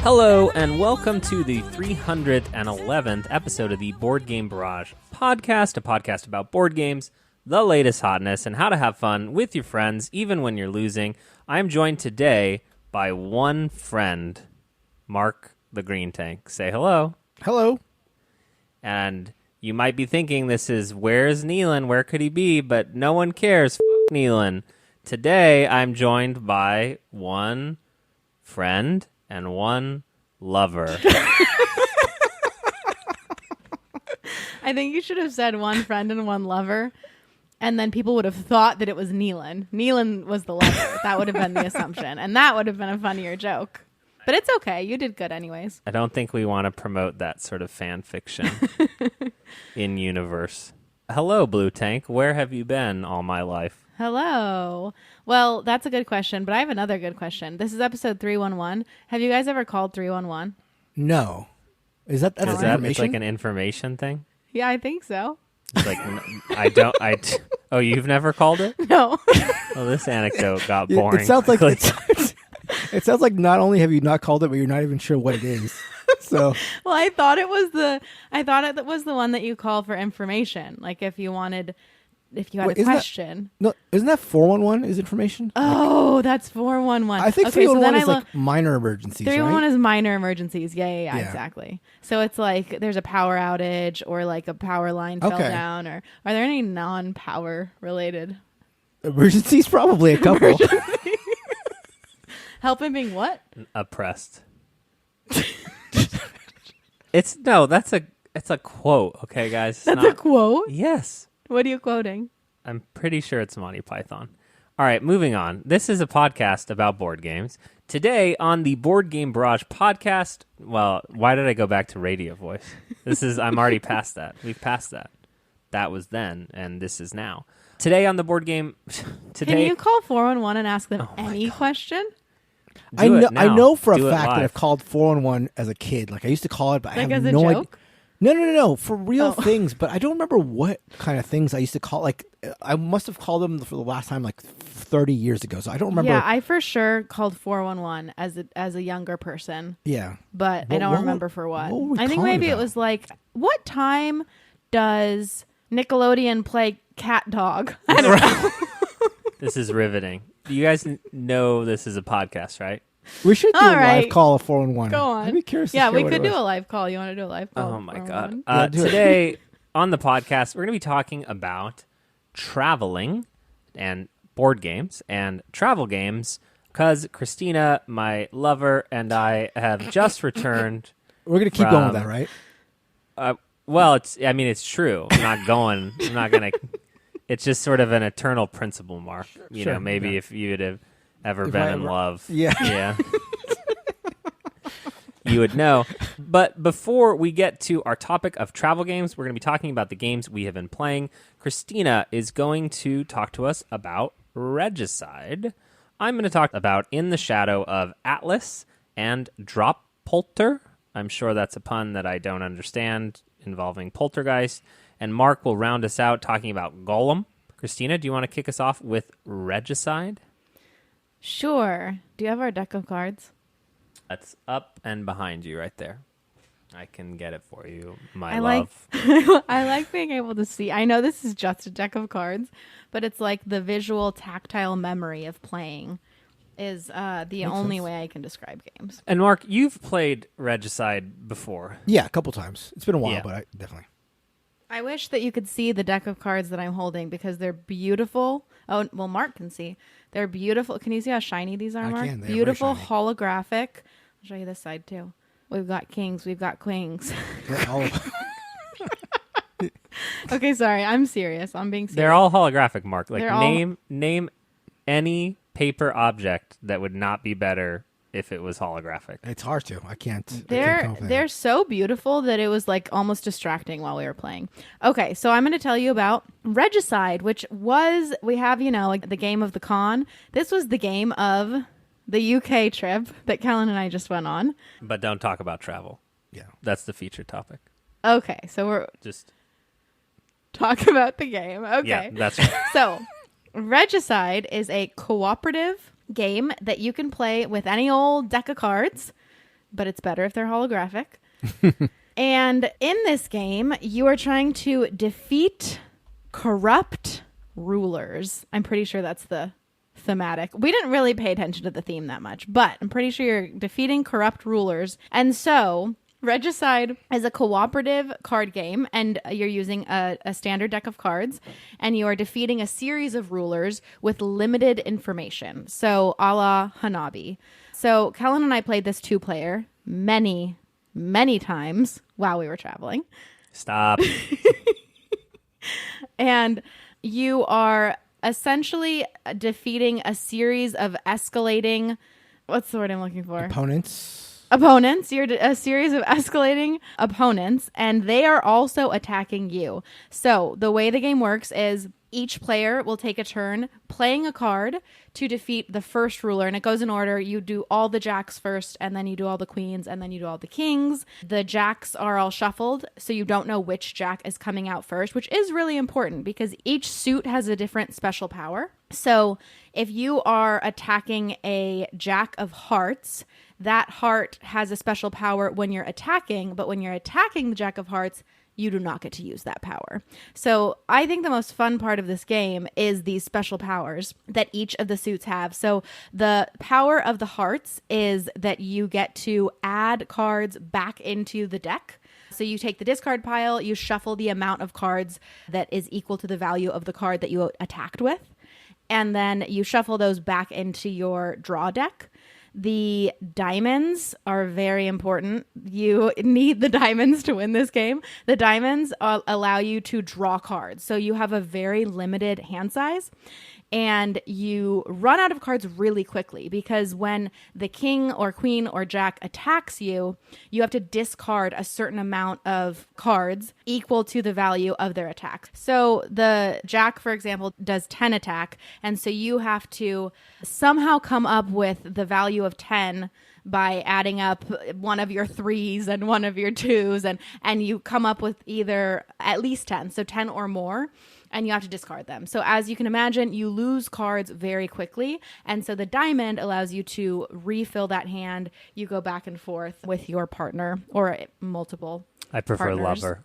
Hello, and welcome to the 311th episode of the Board Game Barrage podcast, a podcast about board games, the latest hotness, and how to have fun with your friends, even when you're losing. I'm joined today by one friend, Mark the Green Tank. Say hello. Hello. And you might be thinking this is, where's Neelan? Where could he be? But no one cares. F*** Neelan. Today, I'm joined by one friend and one lover. I think you should have said one friend and one lover, and then people would have thought that it was Neelan. Neelan was the lover. That would have been the assumption, and that would have been a funnier joke. But it's okay. You did good anyways. I don't think we want to promote that sort of fan fiction in universe. Hello, Blue Tank. Where have you been all my life? Hello. Well, that's a good question, but I have another good question. This is episode 311. Have you guys ever called 311? No. Is that Is information? that it's like an information thing? Yeah, I think so. It's like oh, you've never called it? No. Well, this anecdote got boring. It sounds like quickly. it sounds like not only have you not called it, but you're not even sure what it is. So, Well, I thought it was the one that you call for information, like if you had a question. no, isn't that 411 is information? Oh, that's 411. I think okay, 311 is like minor emergencies, 311 right? is minor emergencies. Yeah, Yeah. exactly. So it's like there's a power outage or like a power line fell down, or are there any non-power related Emergencies? Probably a couple. help in being what? Oppressed. It's a quote, okay, guys? It's That's not, a quote? Yes. What are you quoting? I'm pretty sure it's Monty Python. All right, moving on. This is a podcast about board games. Today on the Board Game Barrage podcast, well, why did I go back to radio voice? I'm already past that. We've passed that. That was then, and this is now. Today on the board game, Can you call 411 and ask them any question? I know for a Do it fact that live. I've called 411 as a kid. Like I used to call it, but I Like have as a no idea. joke? No, for real Oh. things. But I don't remember what kind of things I used to call. Like I must have called them for the last time like 30 years ago. So I don't remember. Yeah, I for sure called 411 as a younger person, Yeah. but I don't What- remember for what. what were we I think calling maybe it about? was like, what time does Nickelodeon play Cat Dog? I don't know. This is riveting. You guys know this is a podcast, right? We should do All a right. live call of 411. Go on. I'd be curious. To Yeah, hear we what could it do was. a live call. You want to do a live call? Oh, my God. 411? Yeah, do it. Today on the podcast, we're going to be talking about traveling and board games and travel games because Christina, my lover, and I have just returned. We're gonna keep going with that, right? Well, it's true. I'm not going to. It's just sort of an eternal principle, Mark. You know, Sure, maybe yeah. if you'd have ever If been I in ever- love. Yeah. Yeah. You would know. But before we get to our topic of travel games, we're going to be talking about the games we have been playing. Christina is going to talk to us about Regicide. I'm going to talk about In the Shadow of Atlas and DroPolter. I'm sure that's a pun that I don't understand involving poltergeist. And Mark will round us out talking about Golem. Christina, do you want to kick us off with Regicide? Sure. Do you have our deck of cards? That's up and behind you right there. I can get it for you, my I love. I like being able to see. I know this is just a deck of cards, but it's like the visual, tactile memory of playing is the only way I can describe games. And Mark, you've played Regicide before. Yeah, a couple times. It's been a while, Yeah. but I definitely. I wish that you could see the deck of cards that I'm holding because they're beautiful. Oh, well, Mark can see. They're beautiful. Can you see how shiny these are, I Mark? can. They are very Beautiful, shiny. holographic. I'll show you this side, too. We've got kings. We've got queens. Yeah, all of- Okay, sorry. I'm serious. I'm being serious. They're all holographic, Mark. Like They're all- name any paper object that would not be better if it was holographic. it's hard to. I can't. I can't come They're up with they're anything. so beautiful that it was like almost distracting while we were playing. Okay, so I'm going to tell you about Regicide, which was we have like the game of the con. This was the game of the UK trip that Kellen and I just went on. But don't talk about travel. Yeah. That's the feature topic. Okay, so we're Just talking about the game. Okay, yeah, that's right. so Regicide is a cooperative game that you can play with any old deck of cards. but it's better if they're holographic. And in this game, you are trying to defeat corrupt rulers. I'm pretty sure that's the thematic. We didn't really pay attention to the theme that much, but I'm pretty sure you're defeating corrupt rulers. And so Regicide is a cooperative card game, and you're using a standard deck of cards, and you are defeating a series of rulers with limited information. So a la Hanabi. So Kellen and I played this 2-player many times while we were traveling. Stop. And you are essentially defeating a series of escalating, what's the word I'm looking for? Opponents. You're a series of escalating opponents, and they are also attacking you. So the way the game works is each player will take a turn playing a card to defeat the first ruler, and it goes in order. You do all the jacks first, and then you do all the queens, and then you do all the kings. The jacks are all shuffled, so you don't know which jack is coming out first, which is really important because each suit has a different special power. So if you are attacking a jack of hearts, that heart has a special power when you're attacking, but when you're attacking the jack of hearts, you do not get to use that power. So I think the most fun part of this game is these special powers that each of the suits have. So the power of the hearts is that you get to add cards back into the deck. So you take the discard pile, you shuffle the amount of cards that is equal to the value of the card that you attacked with, and then you shuffle those back into your draw deck. The diamonds are very important. You need the diamonds to win this game. The diamonds allow you to draw cards. So you have a very limited hand size, and you run out of cards really quickly because when the king or queen or jack attacks you, you have to discard a certain amount of cards equal to the value of their attack. So the jack, for example, does 10 attack, and so you have to somehow come up with the value of 10 by adding up one of your 3s and one of your 2s, and you come up with either at least 10, so 10 or more, and you have to discard them. So as you can imagine, you lose cards very quickly, and so the diamond allows you to refill that hand. You go back and forth with your partner or multiple I prefer partners. lover.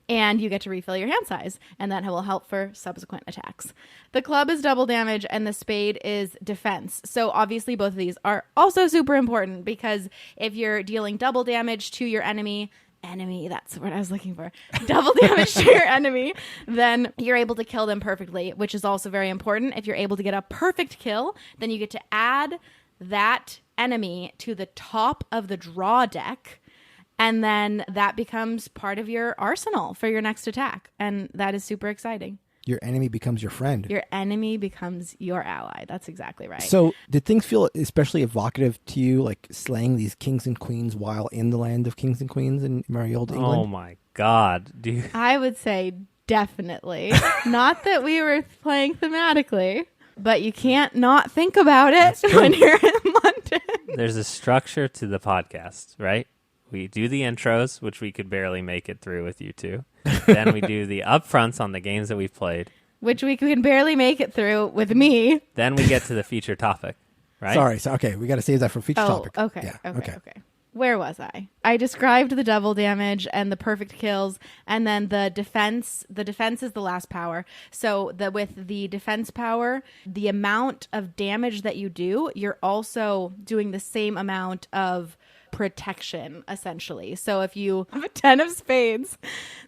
And you get to refill your hand size, and that will help for subsequent attacks. The club is double damage, and the spade is defense. So obviously both of these are also super important because if you're dealing double damage to your enemy, that's what I was looking for, double damage to your enemy, then you're able to kill them perfectly, which is also very important. If you're able to get a perfect kill, then you get to add that enemy to the top of the draw deck, and then that becomes part of your arsenal for your next attack. And that is super exciting. Your enemy becomes your friend. Your enemy becomes your ally. That's exactly right. So did things feel especially evocative to you, like slaying these kings and queens while in the land of kings and queens in merry old England? Oh my God. Dude. I would say definitely. Not that we were playing thematically, but you can't not think about it when you're in London. There's a structure to the podcast, right? We do the intros, which we could barely make it through with you two. Then we do the upfronts on the games that we've played, which we can barely make it through with me. Then we get to the feature topic, right? Sorry. So, okay, we got to save that for feature topic. Okay, Yeah, okay. Where was I? I described the double damage and the perfect kills, and then the defense. The defense is the last power. So with the defense power, the amount of damage that you do, you're also doing the same amount of protection, essentially. So if you have a 10 of spades,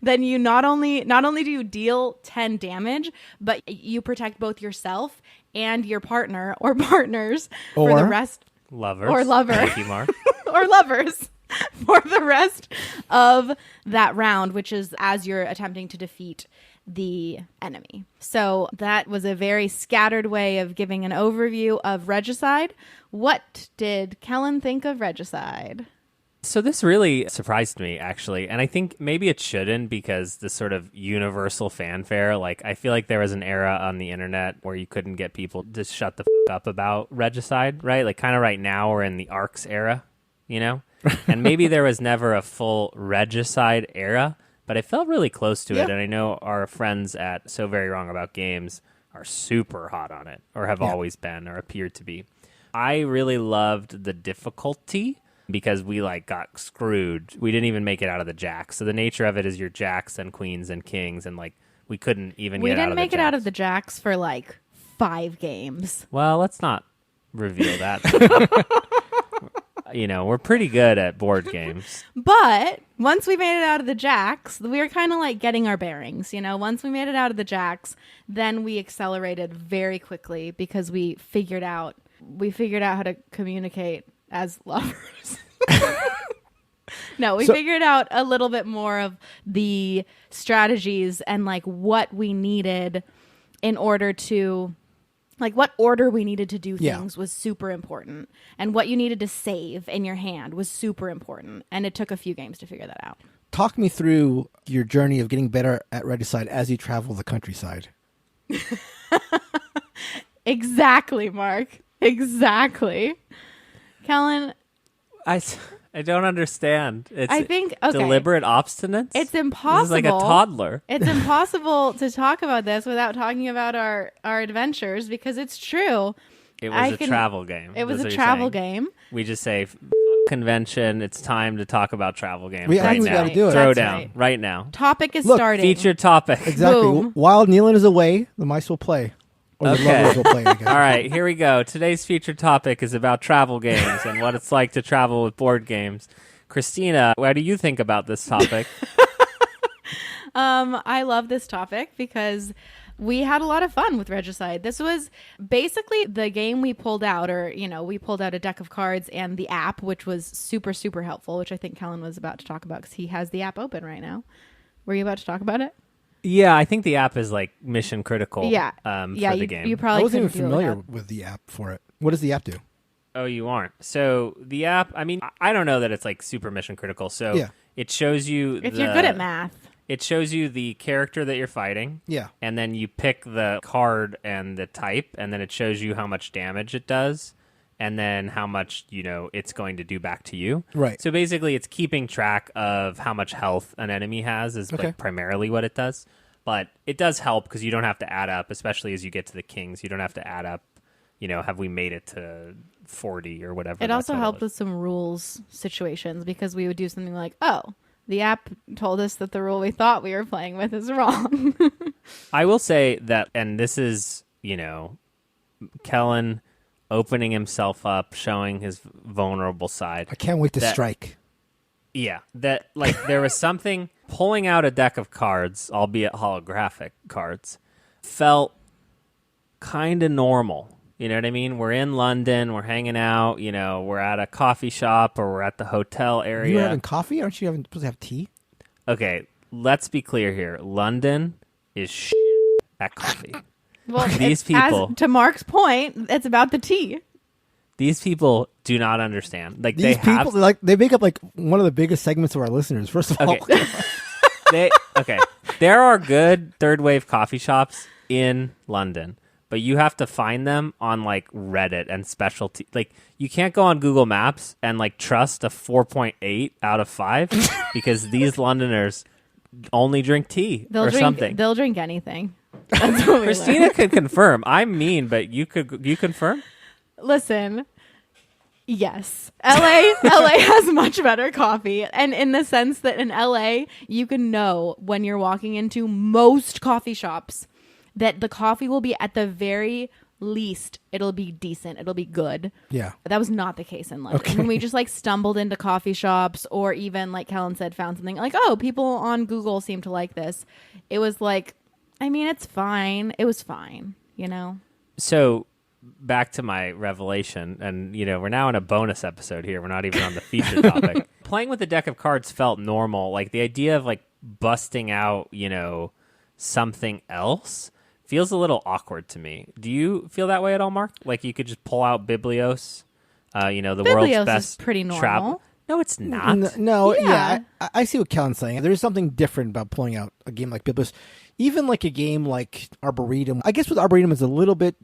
then you not only do you deal 10 damage, but you protect both yourself and your partner or partners for the rest. Lovers. Or lover. Thank you, Mark. Or lovers for the rest of that round, which is as you're attempting to defeat the enemy. So that was a very scattered way of giving an overview of Regicide. What did Kellen think of Regicide? So this really surprised me, actually. And I think maybe it shouldn't because the sort of universal fanfare, like I feel like there was an era on the internet where you couldn't get people to shut the up about Regicide, right? Like kind of right now we're in the ARCs era, you know? And maybe there was never a full Regicide era, but I felt really close to it. And I know our friends at So Very Wrong About Games are super hot on it, or have always been, or appeared to be. I really loved the difficulty. because we like got screwed. We didn't even make it out of the jacks. So the nature of it is your jacks and queens and kings, and like we couldn't even We get out didn't of the make it jacks. out of the jacks for like 5 games. Well, let's not reveal that. We're pretty good at board games. But once we made it out of the jacks, we were kind of like getting our bearings. Once we made it out of the jacks, then we accelerated very quickly because we figured out how to communicate as lovers. No, we figured out a little bit more of the strategies and like what we needed in order to, like what order we needed to do things was super important. And what you needed to save in your hand was super important. And it took a few games to figure that out. Talk me through your journey of getting better at Regicide as you travel the countryside. Exactly, Mark. Exactly. Kellen, I don't understand. I think, okay, deliberate obstinance? it's impossible. This is like a toddler. It's impossible to talk about this without talking about our adventures because it's true. It was a travel game. It was That's a what you're travel saying. game. We just say, convention, it's time to talk about travel games We right actually now. gotta do it. Throw That's down right. right now. Topic is Look, starting. Featured topic. Exactly. Boom. While Nealon is away, the mice will play. Or the Okay. lovers will play, I guess. All right, here we go. Today's featured topic is about travel games and what it's like to travel with board games. Christina, what do you think about this topic? I love this topic because we had a lot of fun with Regicide. This was basically the game we pulled out, or, we pulled out a deck of cards and the app, which was super, super helpful, which I think Kellen was about to talk about because he has the app open right now. Were you about to talk about it? Yeah, I think the app is like mission critical Yeah. for Yeah, the game. you I probably wasn't even couldn't deal with familiar that. with the app for it. What does the app do? Oh, you aren't. So the app, I mean, I don't know that it's like super mission critical. So Yeah. it shows you If you're good at math. It shows you the character that you're fighting. Yeah. And then you pick the card and the type, and then it shows you how much damage it does, and then how much, it's going to do back to you. Right. So basically, it's keeping track of how much health an enemy has is Okay. like primarily what it does. But it does help because you don't have to add up, especially as you get to the kings. You don't have to add up, have we made it to 40 or whatever. It that also total helped is. with some rules situations because we would do something like, oh, the app told us that the rule we thought we were playing with is wrong. I will say that, and this is, Kellen opening himself up, showing his vulnerable side. I can't wait to That- strike. Yeah, that like there was something pulling out a deck of cards, albeit holographic cards, felt kind of normal. You know what I mean? We're in London, we're hanging out, we're at a coffee shop or we're at the hotel area. You having coffee? Aren't you supposed to have tea? Okay, let's be clear here. London is shit at coffee. Well, These it's- people- to Mark's point, it's about the tea. These people do not understand. Like These people, they make up like one of the biggest segments of our listeners. First of all, Okay. There are good third wave coffee shops in London, but you have to find them on like Reddit and specialty. Like you can't go on Google Maps and like trust a 4.8 out of 5 because these Londoners only drink tea or something. They'll drink anything. That's what we Christina learned. could confirm. I'm mean, but you confirm? Listen, yes, LA has much better coffee, and in the sense that in LA you can know when you're walking into most coffee shops that the coffee will be at the very least it'll be decent, it'll be good. yeah. That was not the case in London. Okay. When we just like stumbled into coffee shops, or even like Kellen said, found something like, oh, people on Google seem to like this. It was like, I mean, it's fine. It was fine, So back to my revelation, and we're now in a bonus episode here. We're not even on the feature topic. Playing with a deck of cards felt normal. Like the idea of like busting out, something else feels a little awkward to me. Do you feel that way at all, Mark? Like you could just pull out Biblios, the world's Biblios best is pretty normal. travel. No, it's not. No, Yeah. I see what Kellen's saying. There's something different about pulling out a game like Biblis. Even like a game like Arboretum. I guess with Arboretum it's a little bit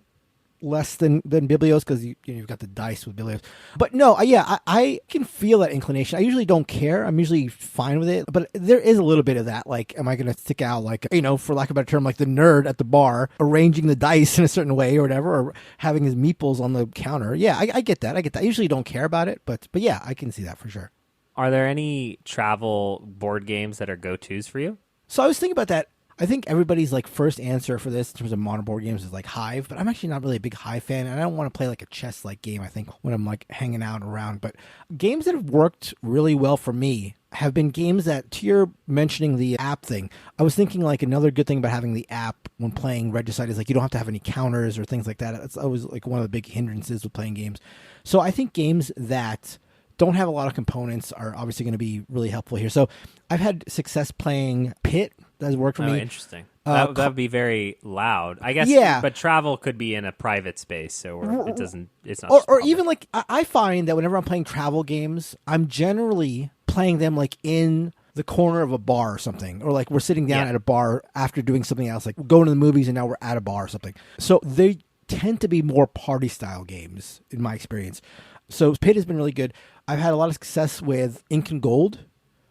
less than Biblios because you've got the dice with Biblios. But no, I can feel that inclination. I usually don't care. I'm usually fine with it. But there is a little bit of that. Like, am I going to stick out like, for lack of a better term, like the nerd at the bar arranging the dice in a certain way or whatever, or having his meeples on the counter? Yeah, I get that. I usually don't care about it, but yeah, I can see that for sure. Are there any travel board games that are go-tos for you? So I was thinking about that. I think everybody's like first answer for this in terms of modern board games is like Hive, but I'm actually not really a big Hive fan, and I don't want to play like a chess-like game, I think, when I'm like hanging out around. But games that have worked really well for me have been games that, to your mentioning the app thing, I was thinking like another good thing about having the app when playing Regicide is like you don't have to have any counters or things like that. That's always like one of the big hindrances with playing games. So I think games that don't have a lot of components are obviously going to be really helpful here. So I've had success playing Pit. That has worked for me. Oh, interesting. That would be very loud, I guess. Yeah, but travel could be in a private space, so it doesn't. It's not. Or even like I find that whenever I'm playing travel games, I'm generally playing them like in the corner of a bar or something, or like we're sitting down at a bar after doing something else, like going to the movies, and now we're at a bar or something. So they tend to be more party style games in my experience. So Pit has been really good. I've had a lot of success with Incan Gold.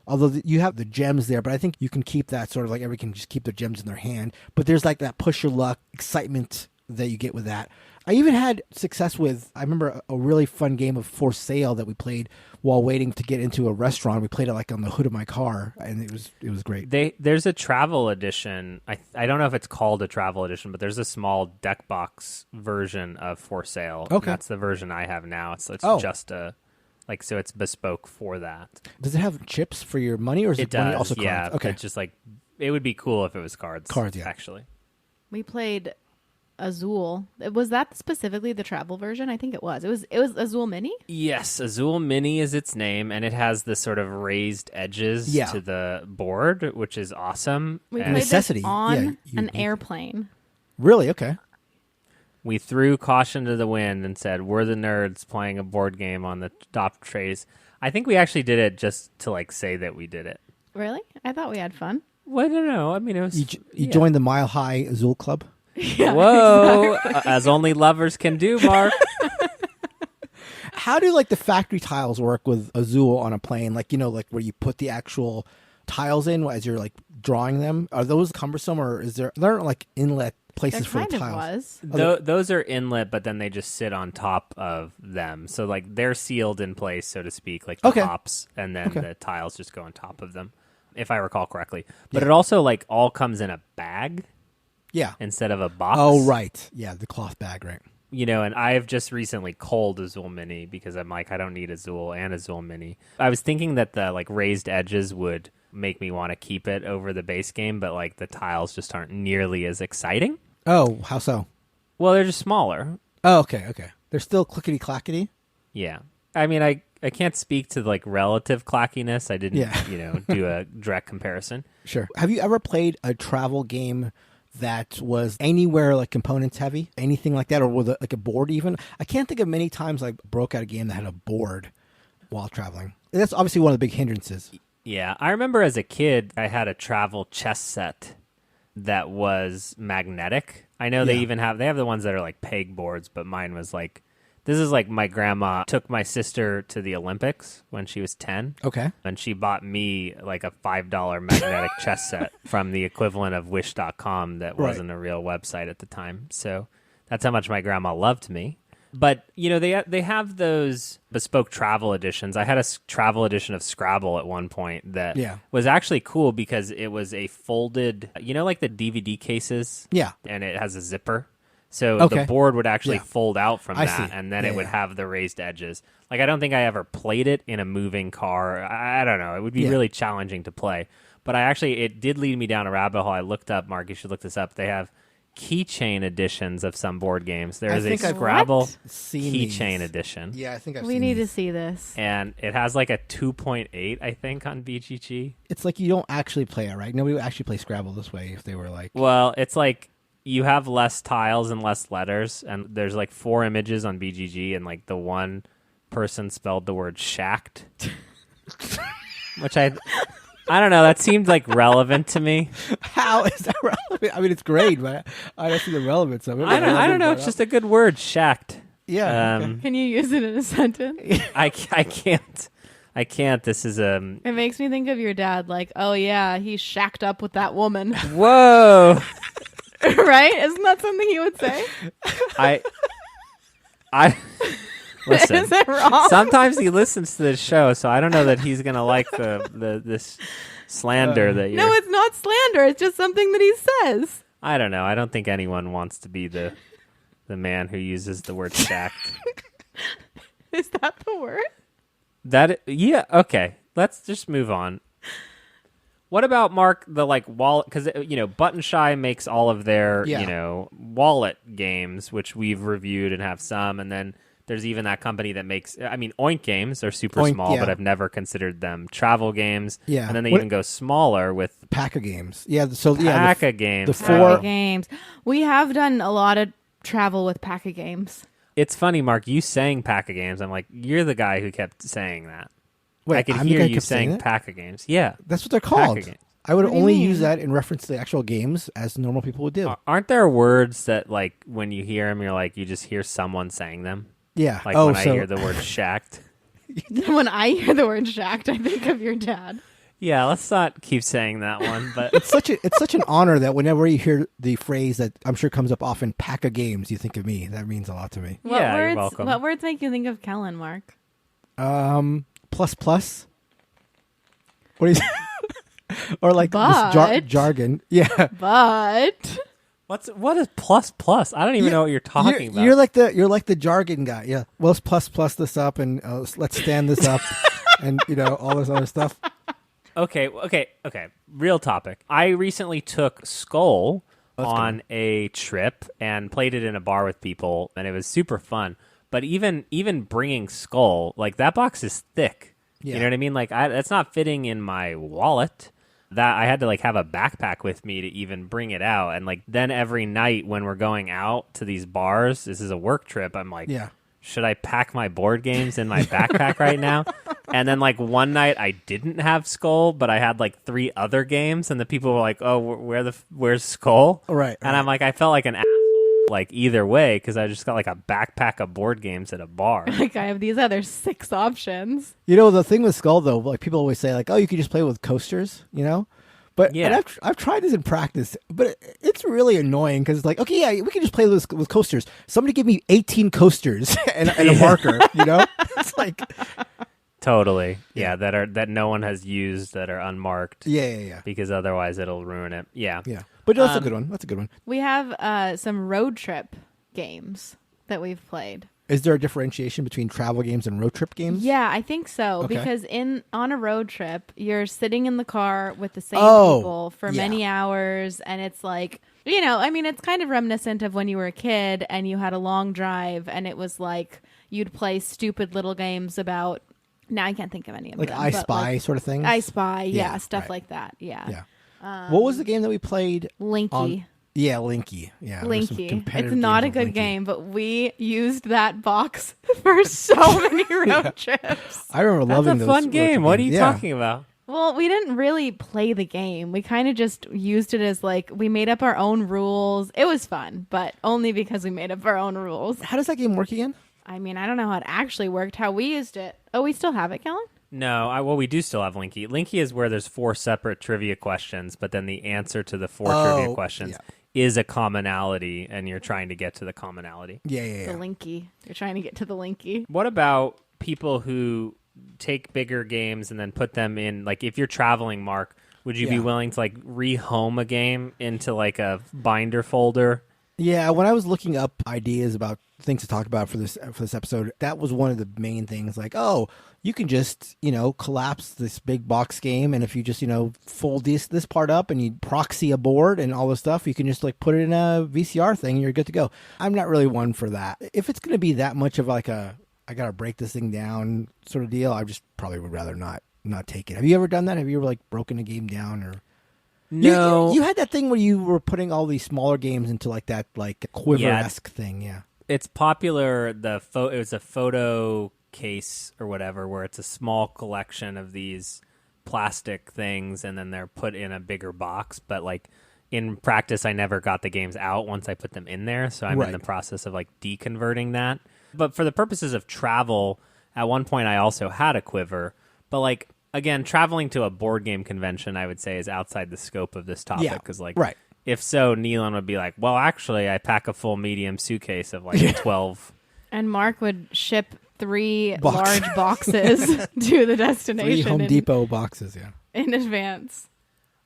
Although you have the gems there, but I think you can keep that sort of like everybody can just keep their gems in their hand. But there's like that push your luck excitement that you get with that. I even had success with, I remember a really fun game of For Sale that we played while waiting to get into a restaurant. We played it like on the hood of my car, and it was great. There's a travel edition. I don't know if it's called a travel edition, but there's a small deck box version of For Sale. Okay. That's the version I have now. It's just a... Like, so it's bespoke for that. Does it have chips for your money, or is it money also cards? Yeah, okay. It's just like, it would be cool if it was cards. Cards, yeah. Actually. We played Azul. Was that specifically the travel version? I think it was. It was Azul Mini? Yes, Azul Mini is its name, and it has this sort of raised edges to the board, which is awesome. We and played this on an airplane. Really? Okay. We threw caution to the wind and said, we're the nerds playing a board game on the top trays. I think we actually did it just to like say that we did it. Really? I thought we had fun. Well, I don't know. I mean, it was... You joined the Mile High Azul Club? Yeah, Whoa! exactly. As only lovers can do, Mark. How do like the factory tiles work with Azul on a plane? Like, like where you put the actual tiles in as you're like drawing them? Are those cumbersome, or there aren't like inlet places for the tiles? Those are inlet, but then they just sit on top of them. So like they're sealed in place, so to speak, like the tops, and then the tiles just go on top of them, if I recall correctly. But it also like all comes in a bag. Yeah. Instead of a box. Oh, right. Yeah, the cloth bag, right. And I've just recently culled Azul Mini because I'm like, I don't need Azul and Azul Mini. I was thinking that the like raised edges would make me want to keep it over the base game, but like the tiles just aren't nearly as exciting. Oh, how so? Well, they're just smaller. Oh, okay. They're still clickety-clackety? Yeah. I mean, I can't speak to like relative clackiness. I didn't, do a direct comparison. Sure. Have you ever played a travel game that was anywhere like components heavy? Anything like that? Or with like a board even? I can't think of many times I broke out a game that had a board while traveling. That's obviously one of the big hindrances. Yeah. I remember as a kid, I had a travel chess set that was magnetic. I know they have the ones that are like peg boards, but mine was like, this is like my grandma took my sister to the Olympics when she was 10. Okay. And she bought me like a $5 magnetic chess set from the equivalent of wish.com that wasn't a real website at the time. So that's how much my grandma loved me. But, they have those bespoke travel editions. I had a travel edition of Scrabble at one point that was actually cool because it was a folded, like the DVD cases? Yeah. And it has a zipper. So the board would actually fold out from that, and then it would have the raised edges. Like, I don't think I ever played it in a moving car. I don't know. It would be really challenging to play. But it did lead me down a rabbit hole. I looked up, Mark, you should look this up. They have Keychain editions of some board games. There is a Scrabble Keychain edition. Yeah, I think I've seen We need these. to see this. And it has like a 2.8, I think, on BGG. It's like you don't actually play it, right? Nobody would actually play Scrabble this way if they were like... Well, it's like you have less tiles and less letters, and there's like 4 images on BGG, and like the one person spelled the word shacked, which I I don't know. That seemed like relevant to me. How is that relevant? I mean, it's great, but I don't see the relevance of it. I don't know. It's just a good word, shacked. Yeah. Okay. Can you use it in a sentence? I can't. I can't. This is It makes me think of your dad. Like, oh yeah, he shacked up with that woman. Whoa. Right? Isn't that something he would say? I listen. Is it wrong? Sometimes he listens to this show, so I don't know that he's gonna like this slander that you're. No, it's not slander. It's just something that he says. I don't know. I don't think anyone wants to be the man who uses the word shacked. Is that the word? Yeah. Okay. Let's just move on. What about Mark the wallet? Because Button Shy makes all of their wallet games, which we've reviewed and have some, and then there's even that company that makes. I mean, Oink games are super small, but I've never considered them travel games. Yeah, and then they even go smaller with Pack-a games. Yeah, so Pack-a games. The four Pack-a games. We have done a lot of travel with Pack-a games. It's funny, Mark. You saying Pack-a games. I'm like, you're the guy who kept saying that. Wait, I could I'm the hear guy who you kept saying that? Pack-a games. Yeah, That's what they're called. Pack-a games. I would What do you only mean? use that in reference to the actual games as normal people would do. Aren't there words that when you hear them, you're like, you just hear someone saying them? Yeah. Like when I hear the word shacked. When I hear the word shacked, I think of your dad. Yeah, let's not keep saying that one. But it's such an honor that whenever you hear the phrase that I'm sure comes up often, Pack-a games, you think of me. That means a lot to me. What Yeah, you're words, welcome. What words make you think of Kellen, Mark? Plus. What is or like But- this jargon? Yeah. But what is plus plus? I don't even know what you're talking about. You're like the jargon guy. Yeah. Well, let's plus this up and let's stand this up and all this other stuff. Okay. Real topic. I recently took Skull on a trip and played it in a bar with people, and it was super fun. But even bringing Skull, that box is thick. Yeah. You know what I mean? That's not fitting in my wallet. That I had to have a backpack with me to even bring it out. And then every night when we're going out to these bars, this is a work trip. I'm like, Yeah. should I pack my board games in my backpack right now? And then one night I didn't have Skull, but I had 3 other games, and the people were like, "Oh, where's Skull?" Right. And I'm like, I felt like an asshole, either way, because I just got a backpack of board games at a bar. I have these other 6 options. The thing with Skull though, people always say oh, you could just play with coasters, But Yeah. and I've tried this in practice, but it's really annoying because it's okay, yeah, we can just play with coasters. Somebody give me 18 coasters and a marker, It's Totally, yeah, that no one has used, that are unmarked. yeah. Because otherwise it'll ruin it. Yeah. Yeah. But that's a good one. That's a good one. We have some road trip games that we've played. Is there a differentiation between travel games and road trip games? Yeah, I think so. Okay. Because on a road trip, you're sitting in the car with the same Oh, people for yeah. many hours, and it's it's kind of reminiscent of when you were a kid and you had a long drive, and it was you'd play stupid little games about. Now I can't think of any of them. I but, Spy sort of thing? I Spy, yeah, Yeah, stuff right. like that. Yeah. What was the game that we played? Linkee. Yeah, Linkee. Yeah, there were some Linkee. competitive It's not a games of good Linkee. game, but we used that box for so many road trips. I remember That's loving a those fun road game. trip What are games. you Yeah. talking about? Well, we didn't really play the game. We kind of just used it as we made up our own rules. It was fun, but only because we made up our own rules. How does that game work again? I mean, I don't know how it actually worked, how we used it. Oh, we still have it, Kellen? No, we do still have Linkee. Linkee is where there's 4 separate trivia questions, but then the answer to the 4 trivia questions is a commonality, and you're trying to get to the commonality. Yeah. The Linkee. You're trying to get to the Linkee. What about people who take bigger games and then put them in, if you're traveling, Mark, would you be Yeah. willing to rehome a game into a binder folder? Yeah, when I was looking up ideas about things to talk about for this episode, that was one of the main things. You can just collapse this big box game, and if you just fold this part up and you proxy a board and all this stuff, you can just put it in a VCR thing and you're good to go. I'm not really one for that. If it's going to be that much of I gotta break this thing down sort of deal, I just probably would rather not take it. Have you ever done that? Have you ever broken a game down or? No. You had that thing where you were putting all these smaller games into that quiver-esque thing, yeah. It's popular. It was a photo case or whatever, where it's a small collection of these plastic things, and then they're put in a bigger box. But like in practice, I never got the games out once I put them in there. So I'm in the process of like deconverting that. But for the purposes of travel, at one point I also had a quiver. But like, again, traveling to a board game convention, I would say, is outside the scope of this topic. Because like, if so, Nealon would be like, well, actually, I pack a full medium suitcase of like 12. And Mark would ship 3 large boxes to the destination. 3 Home Depot boxes, in advance.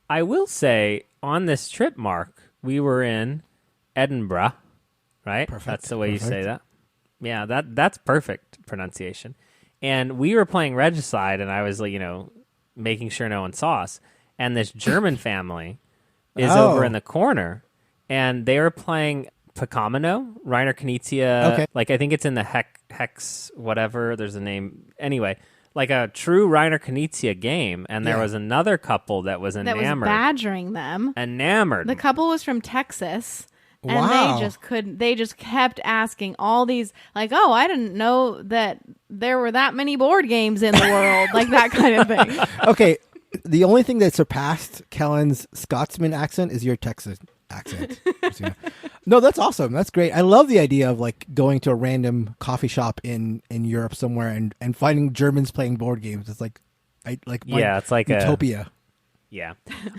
I will say, on this trip, Mark, we were in Edinburgh, right? Perfect. That's the way you say that. Yeah, that's perfect pronunciation. And we were playing Regicide, and I was, like, making sure no one saw us. And this German family is over in the corner, and they were playing Pickomino, Reiner Knizia. Okay. Like, I think it's in the Hex, whatever. There's a name. Anyway, like a true Reiner Knizia game. And there was another couple that was enamored. That was badgering them. Enamored. The couple was from Texas. And wow. they just kept asking all these, like, oh, I didn't know that there were that many board games in the world. Like that kind of thing. Okay. The only thing that surpassed Kellen's Scotsman accent is your Texas accent. No, that's awesome. That's great. I love the idea of like going to a random coffee shop in Europe somewhere and finding Germans playing board games. It's like, it's like utopia. Yeah.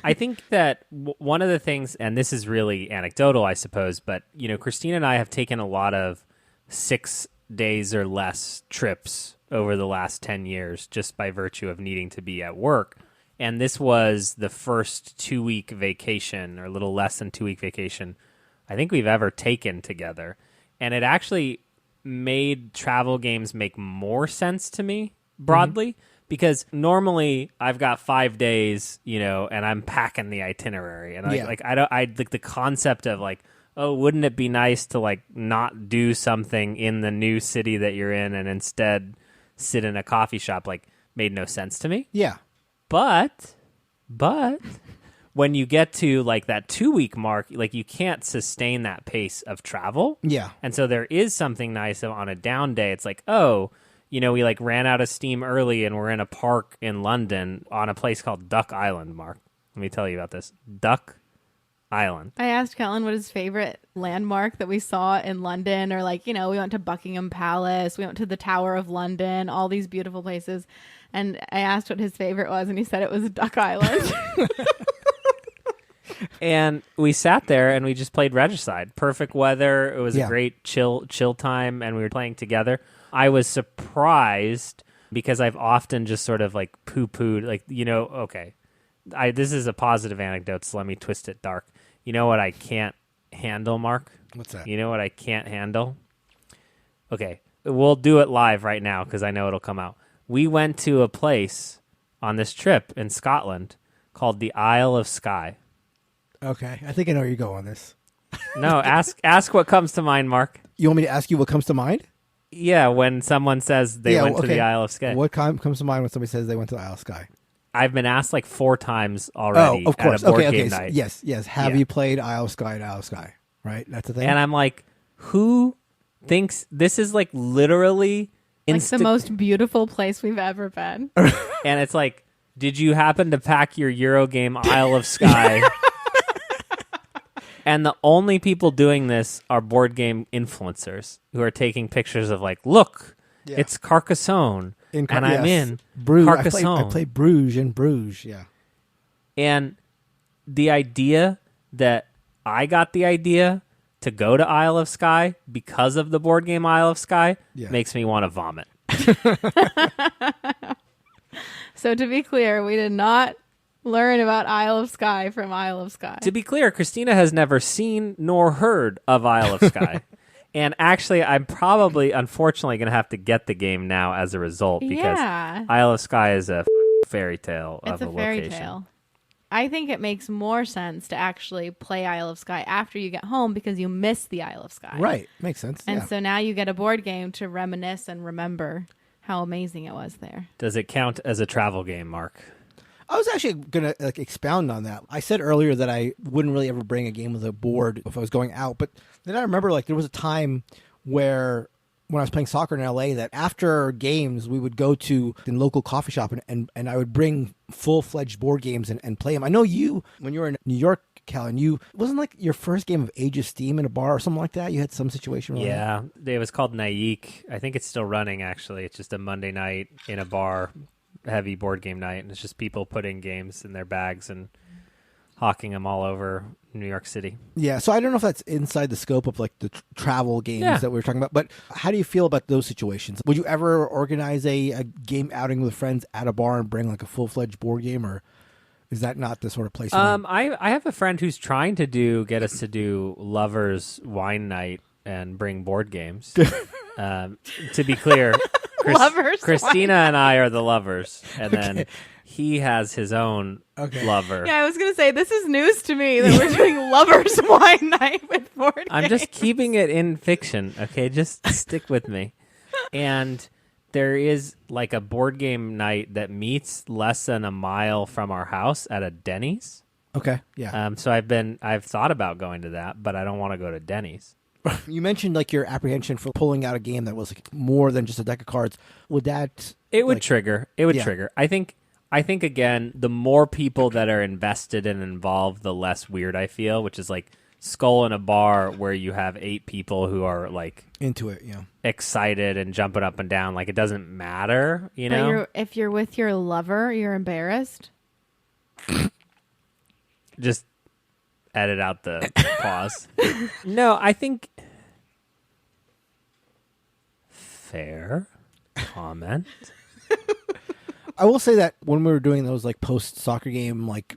I think that one of the things, and this is really anecdotal, I suppose, but, Christina and I have taken a lot of 6 days or less trips over the last 10 years just by virtue of needing to be at work. And this was the first 2-week vacation, or a little less than 2-week vacation, I think we've ever taken together. And it actually made travel games make more sense to me broadly, because normally I've got 5 days, and I'm packing the itinerary. And I like the concept of like, oh, wouldn't it be nice to like not do something in the new city that you're in and instead sit in a coffee shop, like, made no sense to me. Yeah. But when you get to like that 2-week mark, like you can't sustain that pace of travel. Yeah. And so there is something nice on a down day. It's like, oh, we like ran out of steam early and we're in a park in London on a place called Duck Island, Mark. Let me tell you about this. Duck Island. I asked Kellen what his favorite landmark that we saw in London, or like, we went to Buckingham Palace, we went to the Tower of London, all these beautiful places. And I asked what his favorite was, and he said it was Duck Island. And we sat there and we just played Regicide. Perfect weather. It was a great chill time, and we were playing together. I was surprised because I've often just sort of like poo-pooed, like, okay, this is a positive anecdote, so let me twist it dark. You know what I can't handle, Mark? What's that? You know what I can't handle? Okay, we'll do it live right now because I know it'll come out. We went to a place on this trip in Scotland called the Isle of Skye. Okay, I think I know where you're going on this. No, ask what comes to mind, Mark. You want me to ask you what comes to mind? Yeah, when someone says they went to the Isle of Skye. What comes to mind when somebody says they went to the Isle of Skye? I've been asked like 4 times already. Oh, of course. At a board game night. Yes. Have you played Isle of Skye to Isle of Skye? Right? That's the thing. And I'm like, who thinks this is like literally like the most beautiful place we've ever been? And it's like, did you happen to pack your Eurogame Isle of Skye? And the only people doing this are board game influencers who are taking pictures of like, look, it's Carcassonne. I'm in Bruges. Carcassonne. I play Bruges in Bruges, yeah. And the idea that I got the idea to go to Isle of Skye because of the board game Isle of Skye makes me want to vomit. So to be clear, we did not learn about Isle of Skye from Isle of Skye. To be clear, Christina has never seen nor heard of Isle of Skye. And actually, I'm probably, unfortunately, going to have to get the game now as a result because Isle of Skye is a fairy tale of a location. It's a fairy tale. I think it makes more sense to actually play Isle of Skye after you get home because you miss the Isle of Skye. Right. Makes sense. And so now you get a board game to reminisce and remember how amazing it was there. Does it count as a travel game, Mark? I was actually going to expound on that. I said earlier that I wouldn't really ever bring a game with a board if I was going out, but then I remember there was a time where when I was playing soccer in LA that after games we would go to the local coffee shop and I would bring full-fledged board games and play them. I know you, when you were in New York, Callan, you wasn't like your first game of Age of Steam in a bar or something like that? You had some situation where Yeah, it was called Naik. I think it's still running, actually. It's just a Monday night in a bar, heavy board game night, and it's just people putting games in their bags and hawking them all over New York City. Yeah, so I don't know if that's inside the scope of like the travel games that we were talking about, but how do you feel about those situations? Would you ever organize a game outing with friends at a bar and bring like a full-fledged board game, or is that not the sort of place? I have a friend who's trying to get us to do lovers wine night and bring board games. To be clear, Lovers Christina and I are the lovers, and then he has his own lover. Yeah, I was going to say, this is news to me that we're doing lovers wine night with board games. I'm just keeping it in fiction, okay? Just stick with me. And there is like a board game night that meets less than a mile from our house at a Denny's. Okay, yeah. So I've thought about going to that, but I don't want to go to Denny's. You mentioned like your apprehension for pulling out a game that was like more than just a deck of cards. Would that? It would trigger. It would trigger. I think again, the more people that are invested and involved, the less weird I feel. Which is like Skull in a bar where you have 8 people who are like into it, excited and jumping up and down. Like it doesn't matter, you know. But if you're with your lover, you're embarrassed. Just edit out the pause. No, I think fair comment. I will say that when we were doing those like post soccer game, like,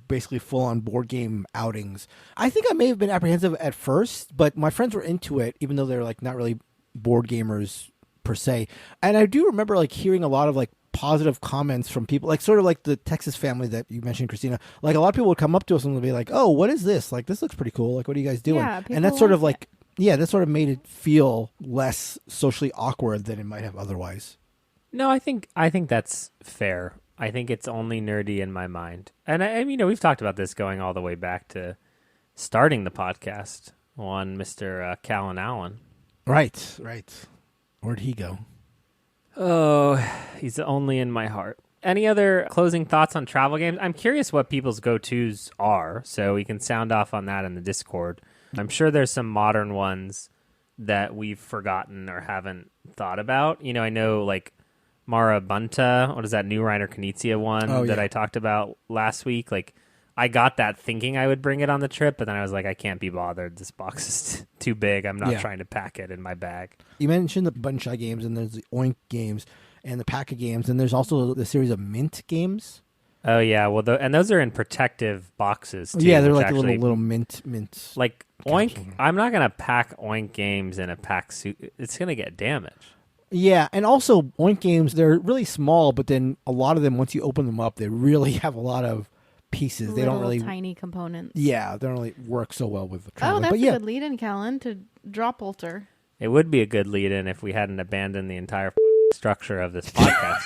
basically full on board game outings, I think I may have been apprehensive at first, but my friends were into it, even though they're like not really board gamers per se. And I do remember like hearing a lot of like positive comments from people, like sort of like the Texas family that you mentioned, Christina. Like a lot of people would come up to us and they'd be like, "Oh, what is this? Like this looks pretty cool. Like what are you guys doing?" Yeah, and that's sort of like, that sort of made it feel less socially awkward than it might have otherwise. No, I think that's fair. I think it's only nerdy in my mind. And I we've talked about this going all the way back to starting the podcast on Mr. Callan Allen. Right. Where'd he go? Oh, he's only in my heart. Any other closing thoughts on travel games? I'm curious what people's go-tos are, so we can sound off on that in the Discord. I'm sure there's some modern ones that we've forgotten or haven't thought about. I know like Marabunta, what is that new Reiner Knizia one that I talked about last week? Like I got that thinking I would bring it on the trip, but then I was like, I can't be bothered. This box is too big. I'm not trying to pack it in my bag. You mentioned the Button Shy games, and there's the Oink games, and the Pack of games, and there's also the series of Mint games. Oh yeah, well, and those are in protective boxes too. Yeah, they're like actually, little mint. Like Oink, I'm not gonna pack Oink games in a pack suit. It's gonna get damaged. Yeah, and also Oink games, they're really small, but then a lot of them, once you open them up, they really have a lot of pieces. They don't really tiny components. Yeah, they don't really work so well with traveling. That's a good lead-in, Callan, to DroPolter. It would be a good lead-in if we hadn't abandoned the entire structure of this podcast.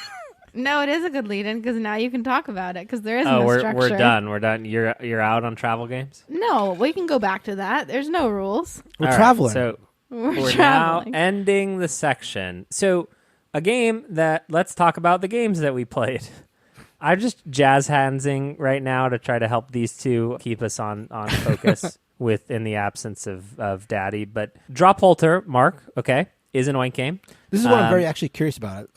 No, it is a good lead-in because now you can talk about it because there is no structure. We're done. We're done. You're out on travel games? No, we can go back to that. There's no rules. We're traveling. So we're traveling. Now ending the section. So a game let's talk about the games that we played. I'm just jazz handsing right now to try to help these two keep us on focus in the absence of Daddy. But DroPolter, Mark, is an Oink game. This is what I'm very actually curious about.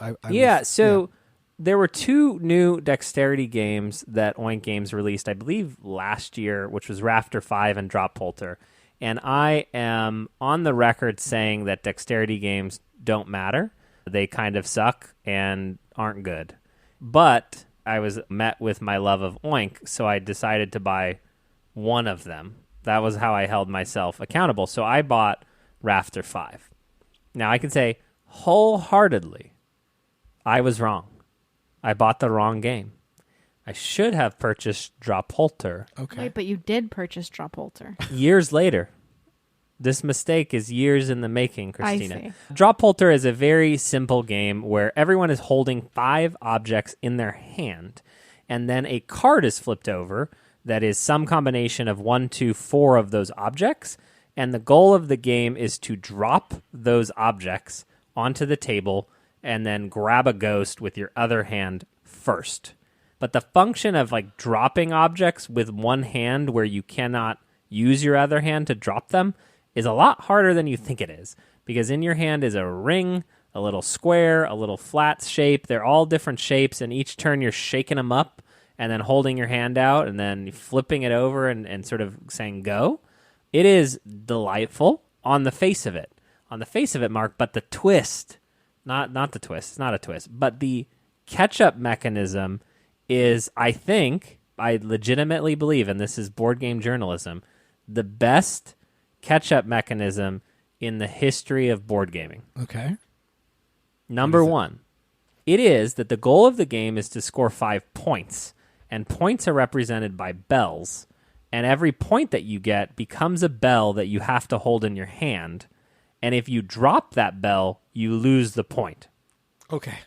There were 2 new dexterity games that Oink Games released, I believe, last year, which was Rafter 5 and DroPolter. And I am on the record saying that dexterity games don't matter. They kind of suck and aren't good. But I was met with my love of Oink, so I decided to buy one of them. That was how I held myself accountable. So I bought Rafter 5. Now, I can say wholeheartedly, I was wrong. I bought the wrong game. I should have purchased DroPolter. Okay. Wait, but you did purchase DroPolter. Years later. This mistake is years in the making, Christina. I see. DroPolter is a very simple game where everyone is holding 5 objects in their hand, and then a card is flipped over that is some combination of 1, 2, 4 of those objects, And the goal of the game is to drop those objects onto the table and then grab a ghost with your other hand first. But the function of like dropping objects with one hand where you cannot use your other hand to drop them is a lot harder than you think it is. Because in your hand is a ring, a little square, a little flat shape. They're all different shapes, and each turn you're shaking them up and then holding your hand out and then flipping it over and sort of saying go. It is delightful on the face of it. On the face of it, Mark, but the twist, not the twist, it's not a twist, but the catch-up mechanism is, I think, I legitimately believe, and this is board game journalism, the best catch-up mechanism in the history of board gaming. Okay. Number one, it is that the goal of the game is to score 5 points, and points are represented by bells, and every point that you get becomes a bell that you have to hold in your hand, and if you drop that bell, you lose the point. Okay.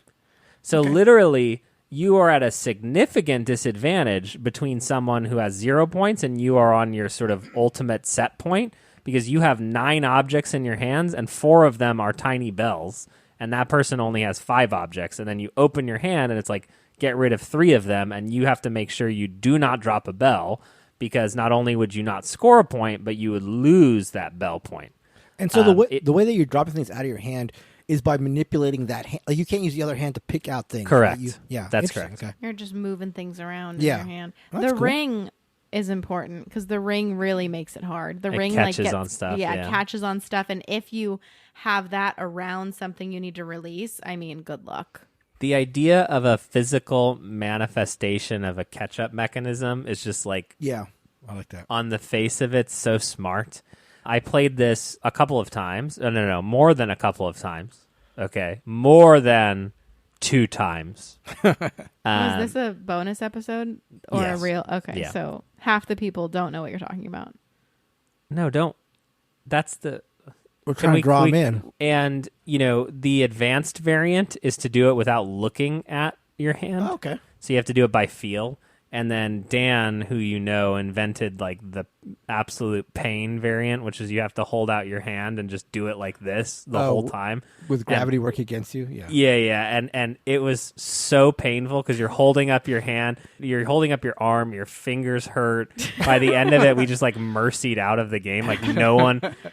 So literally, you are at a significant disadvantage between someone who has 0 points and you are on your sort of ultimate set point, because you have 9 objects in your hands and 4 of them are tiny bells, and that person only has 5 objects. And then you open your hand and it's like, get rid of 3 of them, and you have to make sure you do not drop a bell, because not only would you not score a point, but you would lose that bell point. And so the way that you're dropping things out of your hand is by manipulating that hand. Like, you can't use the other hand to pick out things. Correct. Yeah, That's correct. Okay. You're just moving things around in Yeah. your hand. Well, that's The cool. ring is important because the ring really makes it hard. The It ring catches gets, on stuff, yeah. catches on stuff, and if you have that around something you need to release, I mean, good luck. The idea of a physical manifestation of a catch-up mechanism is just like, Yeah, I like that. on the face of it, so smart. I played this a couple of times. No, more than a couple of times. Okay, more than 2 times. Was this a bonus episode or Yes. a real? Okay, Yeah. so half the people don't know what you're talking about. No, don't. That's the... We're trying to draw them in. And, the advanced variant is to do it without looking at your hand. Oh, okay. So you have to do it by feel. And then Dan, who invented like the absolute pain variant, which is you have to hold out your hand and just do it like this the whole time. With gravity working against you? Yeah. Yeah. And it was so painful because you're holding up your hand, you're holding up your arm, your fingers hurt. By the end of it, we just like mercied out of the game. Like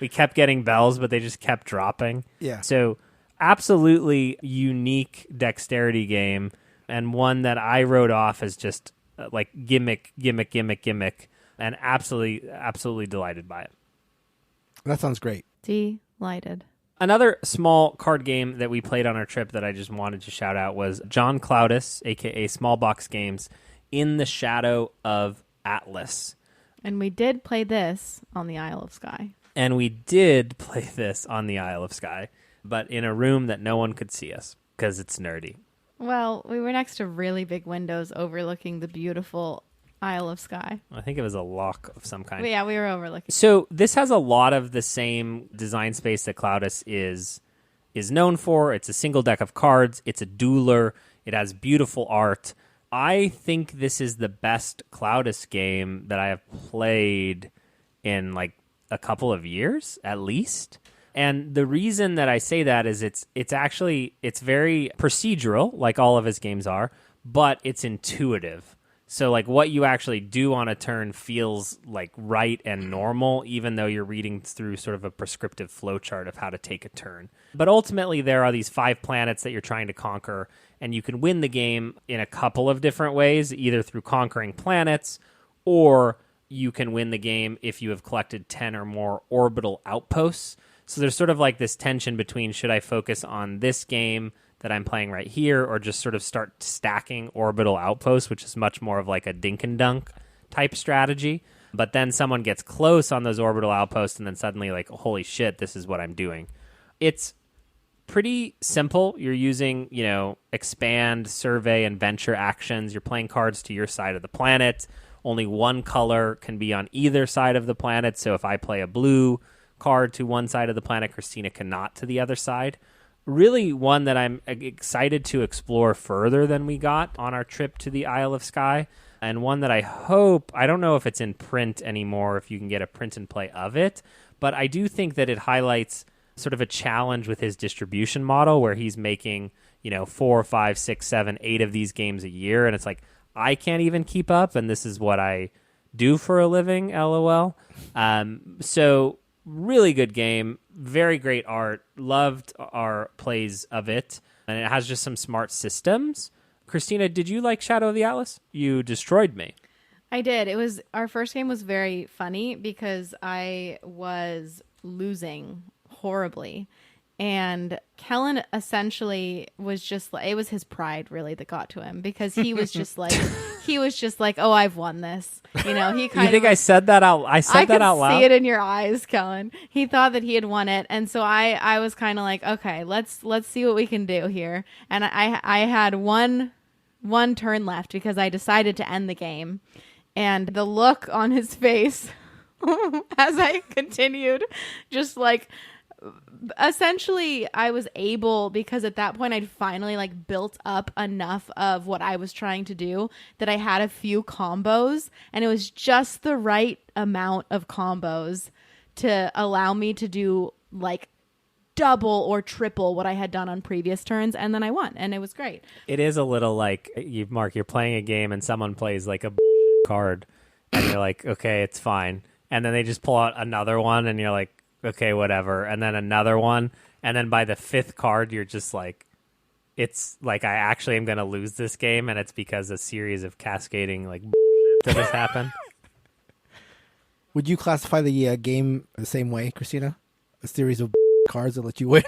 we kept getting bells, but they just kept dropping. Yeah. So absolutely unique dexterity game, and one that I wrote off as just like gimmick, and absolutely delighted by it. That sounds great. Delighted. Another small card game that we played on our trip that I just wanted to shout out was John Cloudis, a.k.a. Small Box Games, In the Shadow of Atlas. And we did play this on the Isle of Skye. And we did play this on the Isle of Skye, but in a room that no one could see us because it's nerdy. Well, we were next to really big windows overlooking the beautiful Isle of Skye. I think it was a lock of some kind. But yeah, we were overlooking. So this has a lot of the same design space that Cloudis is known for. It's a single deck of cards. It's a dueler. It has beautiful art. I think this is the best Cloudis game that I have played in like a couple of years, at least. And the reason that I say that is it's very procedural, like all of his games are, but it's intuitive. So like what you actually do on a turn feels like right and normal, even though you're reading through sort of a prescriptive flowchart of how to take a turn. But ultimately, there are these 5 planets that you're trying to conquer, and you can win the game in a couple of different ways, either through conquering planets, or you can win the game if you have collected 10 or more orbital outposts. So there's sort of like this tension between, should I focus on this game that I'm playing right here, or just sort of start stacking orbital outposts, which is much more of like a dink and dunk type strategy. But then someone gets close on those orbital outposts, and then suddenly like, holy shit, this is what I'm doing. It's pretty simple. You're using, expand, survey, and venture actions. You're playing cards to your side of the planet. Only one color can be on either side of the planet. So if I play a blue card to one side of the planet, Christina cannot to the other side. Really one that I'm excited to explore further than we got on our trip to the Isle of Skye, and one that I don't know if it's in print anymore, if you can get a print and play of it, But I do think that it highlights sort of a challenge with his distribution model where he's making, 4, 5, 6, 7, 8 of these games a year. And it's like, I can't even keep up. And this is what I do for a living, LOL. So really good game. Very great art. Loved our plays of it. And it has just some smart systems. Christina, did you like Shadow of the Atlas? You destroyed me. I did. Our first game was very funny because I was losing horribly. And Kellen essentially was just like, it was his pride really that got to him because he was just like, oh, I've won this. He kind You think I said that out? I said that out loud. I could see it in your eyes, Kellen. He thought that he had won it, and so I was kind of like, okay, let's see what we can do here. And I had one turn left because I decided to end the game, and the look on his face as I continued, just like. Essentially, I was able, because at that point I'd finally built up enough of what I was trying to do that I had a few combos, and it was just the right amount of combos to allow me to do double or triple what I had done on previous turns, and then I won, and it was great. It is a little like, Mark, you're playing a game and someone plays a card, and you're like, okay, it's fine. And then they just pull out another one, and you're like, okay, whatever. And then another one. And then by the 5th card, you're just like, it's like, I actually am going to lose this game. And it's because a series of cascading that has happened. Would you classify the game the same way, Christina? A series of cards that let you win?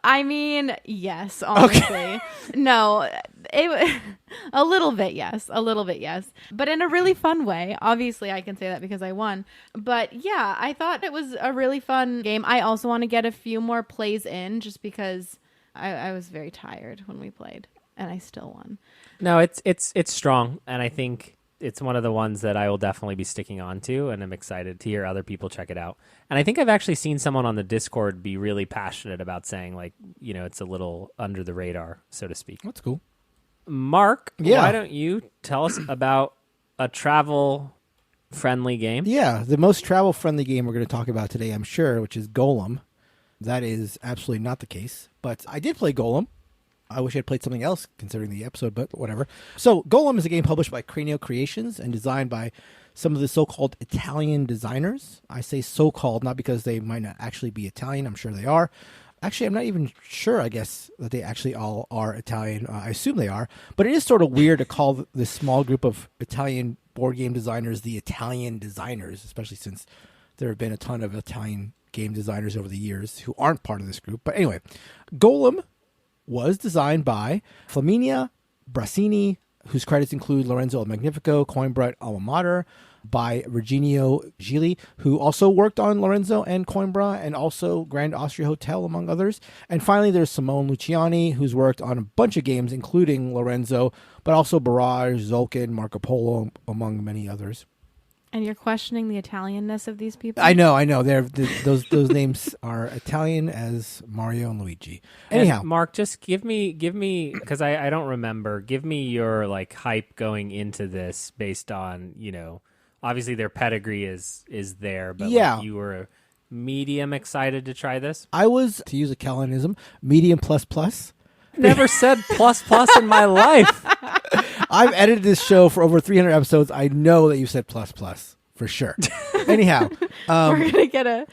I mean, yes, honestly. Okay. No, a little bit, yes. But in a really fun way. Obviously, I can say that because I won. But yeah, I thought it was a really fun game. I also want to get a few more plays in just because I was very tired when we played, and I still won. No, it's strong, and I think it's one of the ones that I will definitely be sticking on to, and I'm excited to hear other people check it out. And I think I've actually seen someone on the Discord be really passionate about saying, it's a little under the radar, so to speak. That's cool. Mark, why don't you tell us about a travel-friendly game? Yeah, the most travel-friendly game we're going to talk about today, I'm sure, which is Golem. That is absolutely not the case, but I did play Golem. I wish I'd played something else considering the episode, but whatever. So Golem is a game published by Cranio Creations and designed by some of the so-called Italian designers. I say so-called not because they might not actually be Italian. I'm sure they are. Actually, I'm not even sure, I guess, that they actually all are Italian. I assume they are. But it is sort of weird to call this small group of Italian board game designers the Italian designers, especially since there have been a ton of Italian game designers over the years who aren't part of this group. But anyway, Golem was designed by Flaminia Brasini, whose credits include Lorenzo El Magnifico, Coimbra, Alma Mater, by Virginio Gili, who also worked on Lorenzo and Coimbra and also Grand Austria Hotel, among others. And finally, there's Simone Luciani, who's worked on a bunch of games, including Lorenzo, but also Barrage, Zolkin, Marco Polo, among many others. And you're questioning the Italianness of these people? I know. Those names are Italian as Mario and Luigi. Anyhow, and Mark, just give me because I don't remember. Give me your hype going into this based on obviously their pedigree is there, but yeah. You were medium excited to try this. I was, to use a Callinism, medium plus. Never said plus in my life. I've edited this show for over 300 episodes. I know that you said plus for sure. Anyhow, we're gonna get a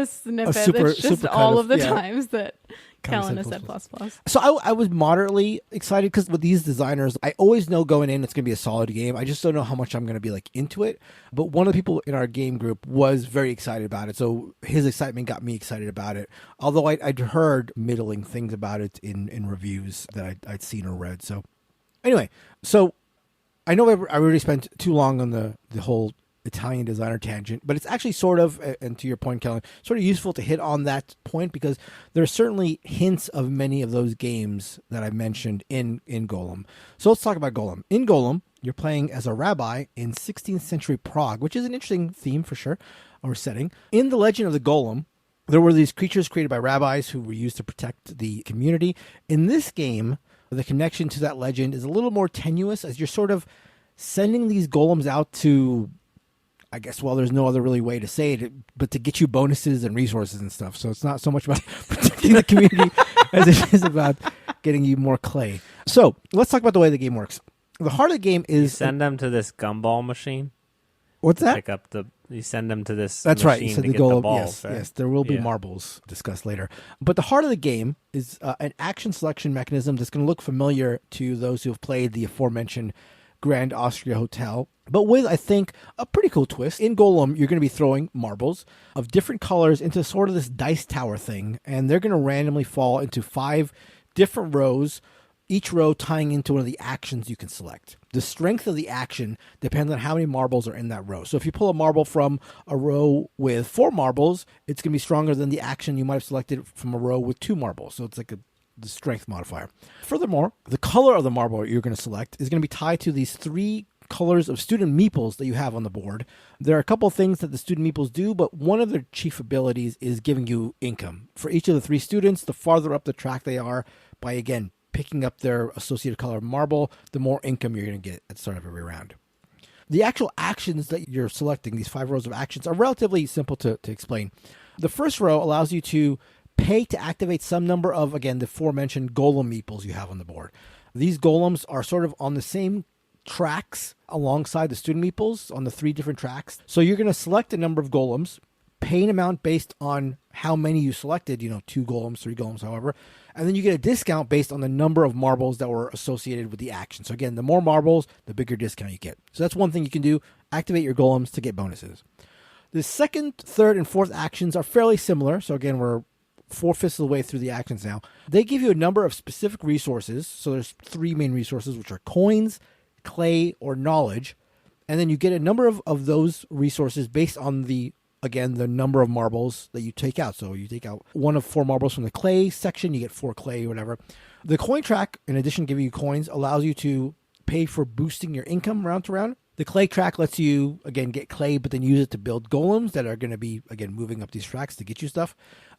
snippet. That's just all of the times that Kellen has said plus. So I was moderately excited because with these designers, I always know going in it's going to be a solid game. I just don't know how much I'm going to be into it. But one of the people in our game group was very excited about it. So his excitement got me excited about it. Although I'd heard middling things about it in reviews that I'd seen or read. So anyway, so I know I already spent too long on the whole Italian designer tangent, but it's actually sort of, and to your point, Kellen, sort of useful to hit on that point because there are certainly hints of many of those games that I mentioned in Golem. So let's talk about Golem. In Golem, you're playing as a rabbi in 16th century Prague, which is an interesting theme for sure, or setting. In the legend of the Golem, there were these creatures created by rabbis who were used to protect the community. In this game, the connection to that legend is a little more tenuous as you're sort of sending these golems out to I guess, well, there's no other really way to say it, but to get you bonuses and resources and stuff. So it's not so much about protecting the community as it is about getting you more clay. So let's talk about the way the game works. The heart of the game is... You send them to this gumball machine? What's that? Pick up you send them to this That's machine right. You said to the get goal the balls, yes, right? yes. There will be Yeah. marbles discussed later. But the heart of the game is an action selection mechanism that's going to look familiar to those who have played the aforementioned Grand Austria Hotel, but with, I think, a pretty cool twist. In Golem, you're going to be throwing marbles of different colors into sort of this dice tower thing, and they're going to randomly fall into 5 different rows, each row tying into one of the actions you can select. The strength of the action depends on how many marbles are in that row. So if you pull a marble from a row with 4 marbles, it's going to be stronger than the action you might have selected from a row with 2 marbles. So it's like the strength modifier. Furthermore, the color of the marble you're going to select is going to be tied to these 3 colors of student meeples that you have on the board. There are a couple of things that the student meeples do, but one of their chief abilities is giving you income. For each of the 3 students, the farther up the track they are by, again, picking up their associated color of marble, the more income you're going to get at the start of every round. The actual actions that you're selecting, these 5 rows of actions, are relatively simple to explain. The first row allows you to pay to activate some number of, again, the aforementioned golem meeples you have on the board. These golems are sort of on the same tracks alongside the student meeples on the 3 different tracks. So you're going to select a number of golems, pay an amount based on how many you selected, 2 golems, 3 golems, however, and then you get a discount based on the number of marbles that were associated with the action. So again, the more marbles, the bigger discount you get. So that's one thing you can do, activate your golems to get bonuses. The second, third, and fourth actions are fairly similar. So again, we're 4/5 of the way through the actions now. They give you a number of specific resources. So there's 3 main resources, which are coins, clay, or knowledge. And then you get a number of those resources based on the number of marbles that you take out. So you take out 1 of 4 marbles from the clay section, you get 4 clay or whatever. The coin track, in addition to giving you coins, allows you to pay for boosting your income round to round. The clay track lets you, again, get clay, but then use it to build golems that are going to be, again, moving up these tracks to get you stuff.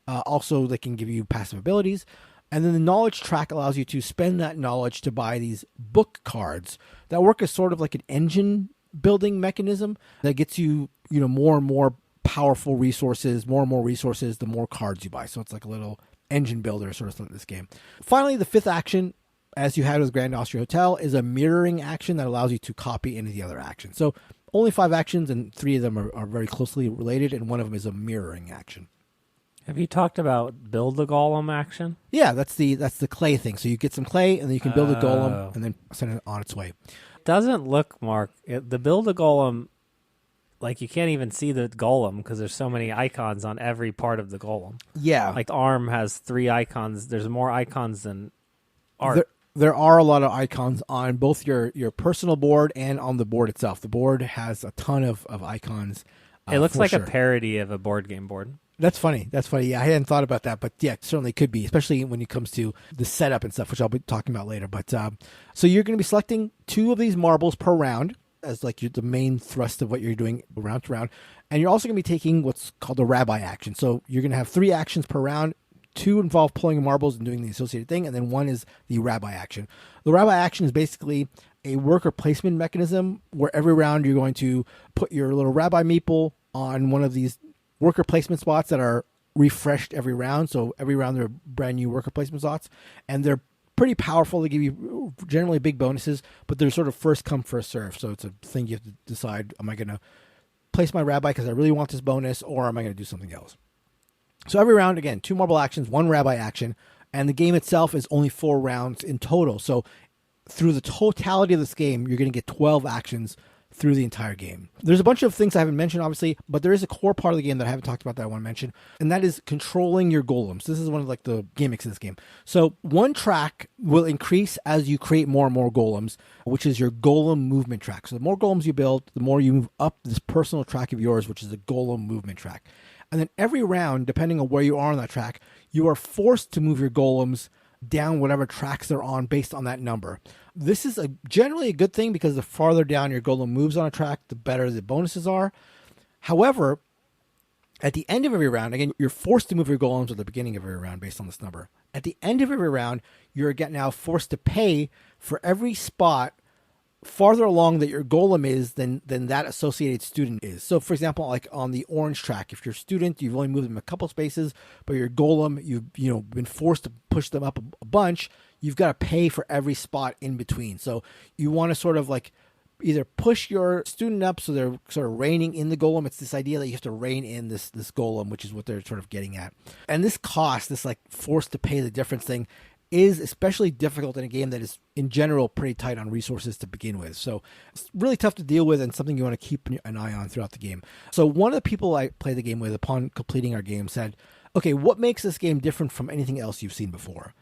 Also, they can give you passive abilities. And then the knowledge track allows you to spend that knowledge to buy these book cards that work as sort of like an engine building mechanism that gets you, more and more powerful resources, more and more resources, the more cards you buy. So it's like a little engine builder sort of stuff in this game. Finally, the 5th action, as you had with Grand Austria Hotel, is a mirroring action that allows you to copy any of the other actions. So only 5 actions, and 3 of them are very closely related, and one of them is a mirroring action. Have you talked about build a golem action? Yeah, that's the clay thing. So you get some clay, and then you can build a golem, and then send it on its way. Doesn't look, Mark, the build a golem, like you can't even see the golem because there's so many icons on every part of the golem. Yeah. Like ARM has 3 icons. There's more icons than art. There are a lot of icons on both your personal board and on the board itself. The board has a ton of icons. It looks like sure. a parody of a board game board. That's funny. Yeah, I hadn't thought about that, but yeah, it certainly could be, especially when it comes to the setup and stuff, which I'll be talking about later. But so you're going to be selecting 2 of these marbles per round as like the main thrust of what you're doing round to round. And you're also going to be taking what's called a rabbi action. So you're going to have 3 actions per round. 2 involve pulling marbles and doing the associated thing, and then 1 is the rabbi action. The rabbi action is basically a worker placement mechanism where every round you're going to put your little rabbi meeple on one of these worker placement spots that are refreshed every round. So every round there are brand new worker placement slots, and they're pretty powerful. They give you generally big bonuses, but they're sort of first come, first serve. So it's a thing you have to decide, am I going to place my rabbi because I really want this bonus, or am I going to do something else? So every round, again, 2 marble actions, 1 rabbi action, and the game itself is only 4 rounds in total. So through the totality of this game, you're going to get 12 actions through the entire game. There's a bunch of things I haven't mentioned, obviously, but there is a core part of the game that I haven't talked about that I want to mention, and that is controlling your golems. This is one of like the gimmicks of this game. So 1 track will increase as you create more and more golems, which is your golem movement track. So the more golems you build, the more you move up this personal track of yours, which is the golem movement track. And then every round, depending on where you are on that track, you are forced to move your golems down whatever tracks they're on based on that number. This is generally a good thing because the farther down your golem moves on a track, the better the bonuses are. However, at the end of every round, again, you're forced to move your golems at the beginning of every round based on this number. At the end of every round, you're now forced to pay for every spot farther along that your golem is than that associated student is. So, for example, like on the orange track, if you're a student, you've only moved them a couple spaces, but your golem, you've been forced to push them up a bunch. You've got to pay for every spot in between. So you want to sort of like either push your student up so they're sort of reining in the golem. It's this idea that you have to rein in this golem, which is what they're sort of getting at. And this cost, this like forced to pay the difference thing, is especially difficult in a game that is in general pretty tight on resources to begin with. So it's really tough to deal with and something you want to keep an eye on throughout the game. So one of the people I played the game with upon completing our game said, okay, what makes this game different from anything else you've seen before?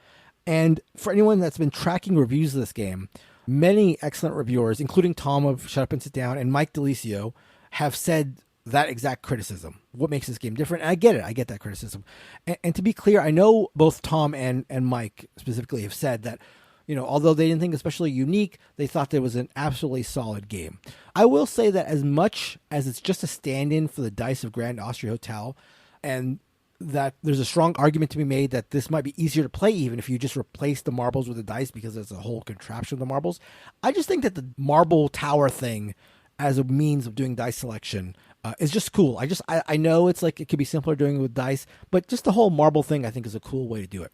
And for anyone that's been tracking reviews of this game, many excellent reviewers, including Tom of Shut Up and Sit Down and Mike DeLisio, have said that exact criticism. What makes this game different? And I get it. I get that criticism. And to be clear, I know both Tom and Mike specifically have said that, although they didn't think especially unique, they thought there was an absolutely solid game. I will say that as much as it's just a stand-in for the dice of Grand Austria Hotel, and that there's a strong argument to be made that this might be easier to play even if you just replace the marbles with the dice because there's a whole contraption of the marbles. I just think that the marble tower thing as a means of doing dice selection is just cool. I know it's like it could be simpler doing it with dice, but just the whole marble thing I think is a cool way to do it.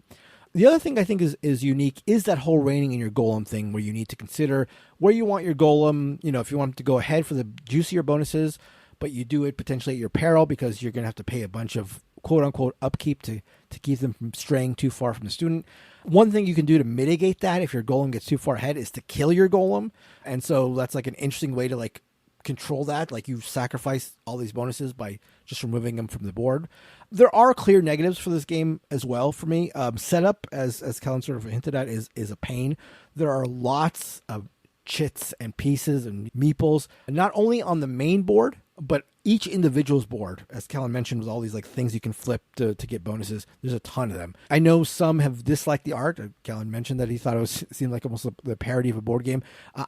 The other thing I think is unique is that whole reining in your golem thing where you need to consider where you want your golem, if you want to go ahead for the juicier bonuses, but you do it potentially at your peril because you're going to have to pay a bunch of quote-unquote upkeep to keep them from straying too far from the student. One thing you can do to mitigate that if your golem gets too far ahead is to kill your golem. And so that's like an interesting way to like control that. Like you sacrifice all these bonuses by just removing them from the board. There are clear negatives for this game as well for me. Setup, as Kellen sort of hinted at, is a pain. There are lots of chits and pieces and meeples, not only on the main board, but each individual's board, as Kellen mentioned, with all these like things you can flip to get bonuses. There's a ton of them. I know some have disliked the art. Kellen mentioned that he thought seemed like almost the parody of a board game.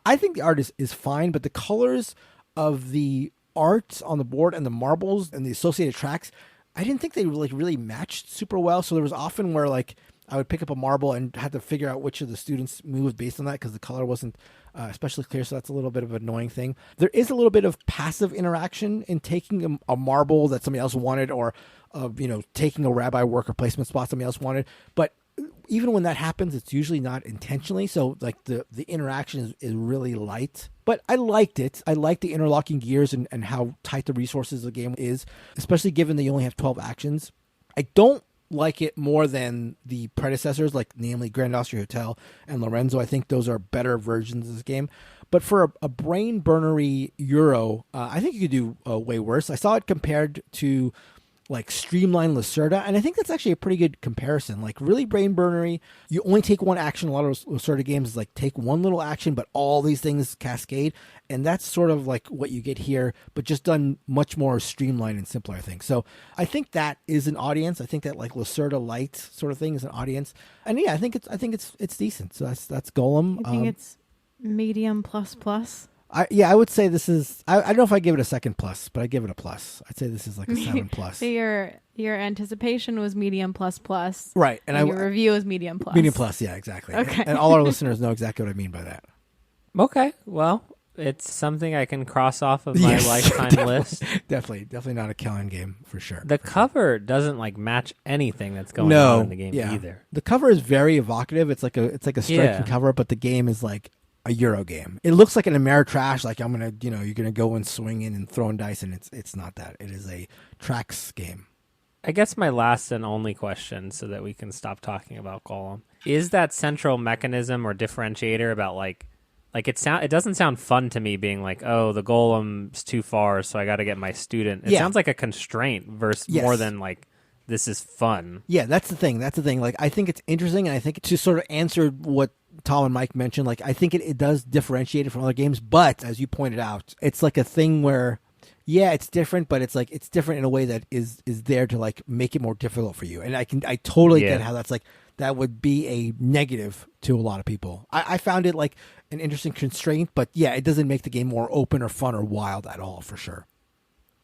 I think the art is fine, but the colors of the art on the board and the marbles and the associated tracks, I didn't think they really matched super well. So there was often where like I would pick up a marble and had to figure out which of the students moved based on that because the color wasn't especially clear. So that's a little bit of an annoying thing. There is a little bit of passive interaction in taking a marble that somebody else wanted or, taking a rabbi worker placement spot somebody else wanted. But even when that happens, it's usually not intentionally. So like the interaction is really light. But I liked it. I liked the interlocking gears and how tight the resources of the game is, especially given that you only have 12 actions. I don't like it more than the predecessors, like namely Grand Austria Hotel and Lorenzo. I think those are better versions of this game. But for a brain burnery Euro, I think you could do way worse. I saw it compared to like Streamline Lacerda, and I think that's actually a pretty good comparison. Like really brain burnery, you only take one action. A lot of Lacerda games is like take one little action, but all these things cascade, and that's sort of like what you get here, but just done much more streamlined and simpler, I think. So I think that is an audience. I think that like Lacerda Light sort of thing is an audience, and yeah, I think it's decent. So that's Golem. I think it's medium plus. I would say this is. I don't know if I give it a second plus, but I give it a plus. I'd say this is like a 7 plus. So your anticipation was medium plus, right? And your review is medium plus. Medium plus, yeah, exactly. Okay, and all our listeners know exactly what I mean by that. Okay, well, it's something I can cross off of my lifetime list. Definitely not a Kellen game for sure. The cover doesn't like match anything that's going on in the game either. The cover is very evocative. It's like a striking cover, but the game is like a Euro game. It looks like an Ameritrash, like I'm gonna, you're gonna go and swing in and throwing dice, and it's not that. It is a tracks game. I guess my last and only question, so that we can stop talking about Golem, is that central mechanism or differentiator about like it doesn't sound fun to me being like, oh, the Golem's too far, so I got to get my student. It sounds like a constraint versus more than like this is fun. Yeah, that's the thing. Like I think it's interesting, and I think to sort of answer what Tom and Mike mentioned, like I think it does differentiate it from other games, but as you pointed out, it's like a thing where it's different, but it's like it's different in a way that is there to like make it more difficult for you. And I totally get how that's like that would be a negative to a lot of people. I found it like an interesting constraint, but it doesn't make the game more open or fun or wild at all, for sure.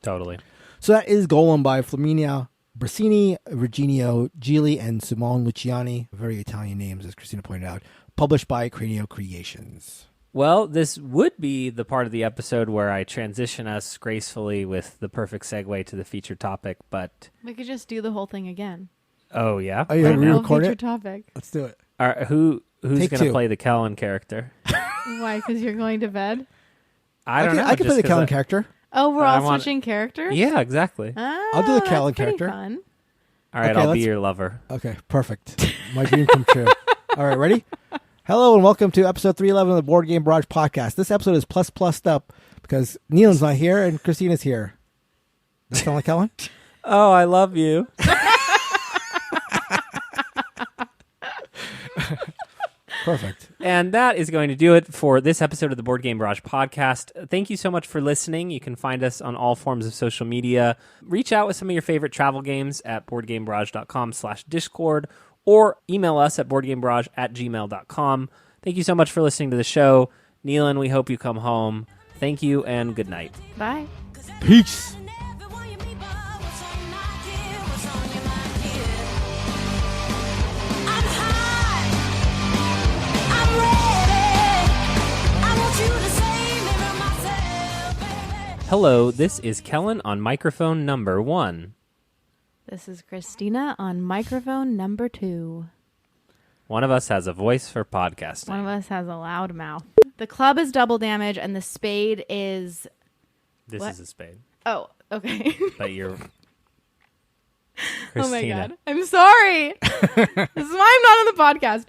Totally. So that is Golem by Flaminia Brasini, Virginio Gili, and Simone Luciani. Very Italian names, as Christina pointed out. Published by Cranio Creations. Well, this would be the part of the episode where I transition us gracefully with the perfect segue to the featured topic, but... We could just do the whole thing again. Oh, yeah? Are you going to re-record featured it? Topic. Let's do it. Who's Take going to two. play the Kellen character? Why? Because you're going to bed? I don't know. I can play just the 'cause Callan character. Oh, we're I all want- switching characters? Yeah, exactly. Oh, do the that's Callan pretty character. Fun. All right, Okay, I'll be let's- your lover. Okay, perfect. My dream come true. All right, ready? Hello and welcome to episode 311 of the Board Game Barrage podcast. This episode is plussed up because Neal's not here and Christina's here. Does that sound like Kellen? Oh, I love you. Perfect. And that is going to do it for this episode of the Board Game Barrage podcast. Thank you so much for listening. You can find us on all forms of social media. Reach out with some of your favorite travel games at boardgamebarrage.com/discord or email us at boardgamebarrage@gmail.com. Thank you so much for listening to the show. Neelan, we hope you come home. Thank you and good night. Bye. Peace. Hello, this is Kellen on microphone number 1. This is Christina on microphone number 2. One of us has a voice for podcasting. One of us has a loud mouth. The club is double damage and the spade is... This What? is a spade. Oh, okay. But you're... Oh my Christina. God. I'm sorry. This is why I'm not on the podcast.